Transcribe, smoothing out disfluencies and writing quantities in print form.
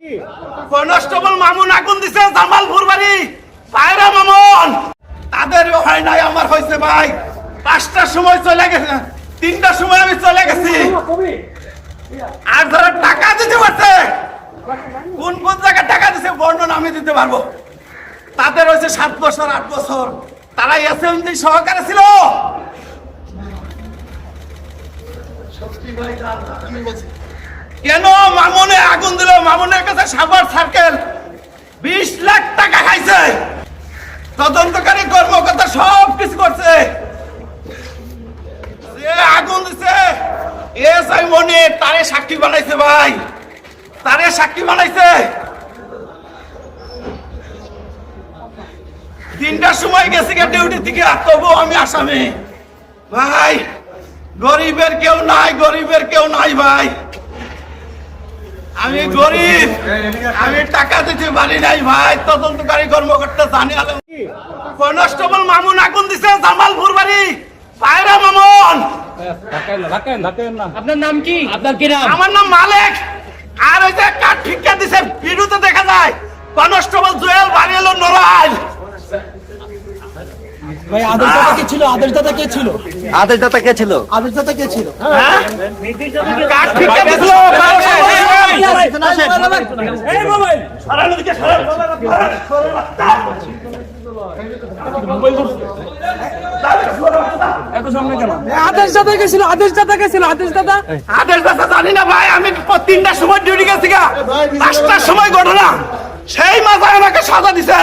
Constable Mamun আগুন দিছে জামালপুর বাড়ি পায়রা মামুন তাদের হয় নাই আমার হয়েছে ভাই 5টার সময় চলে গেছে 3টার সময় আমি চলে গেছি আর যারা টাকা দিতে পারছে কোন কোন জায়গায় টাকা দিছে বর্ণনা আমি দিতে পারবো তাদের হয়েছে 7 বছর 8 বছর তারা এসএমজি সহকারে ছিল কেন মামুনে আগুন দিল মামুনের কাছে সাভার সার্কেল 20 লাখ টাকা খাইছে তদন্তকারী কর্মকর্তা সব কিছু করছে যে আগুন দিছে এসআই মনি তারে সাক্ষী বানাইছে ভাই তারে সাক্ষী বানাইছে 3টার সময় গেছি ডিউটি থেকে তবু আমি আসামি ভাই গরিবের কেউ নাই ভাই আমি গরিব আমি টাকা দিতে পারি নাই ভাই তদন্তকারী কর্মকর্তা জানি আলম কনস্টেবল মামুন আগুন দিছে জামালপুর বাড়ি পায়রা মামুন আপনার নাম কি? আপনার কি নাম? আমার নাম মালিক আর ওই যে কাঠ ঠিকা দিছে ভিডিওতে দেখা যায় কনস্টেবল জুয়েল বাড়ি এলো নরাইল ভাই আদেশদাতা কে ছিল? আদেশদাতা কে ছিল? আদেশদাতা কে ছিল? আদেশদাতা কে ছিল? কাঠ ঠিকা দিছিল এই মোবাইল সরানো দিকে আদেশদাতা কে ছিল? আদেশদাতা কে ছিল? আদেশদাতা আদেশদাতা জানি না ভাই আমি 3টার সময় ডিউটি গেছি 5টার সময় ঘটনা সেই মাথায় আমাকে সাজা দিছে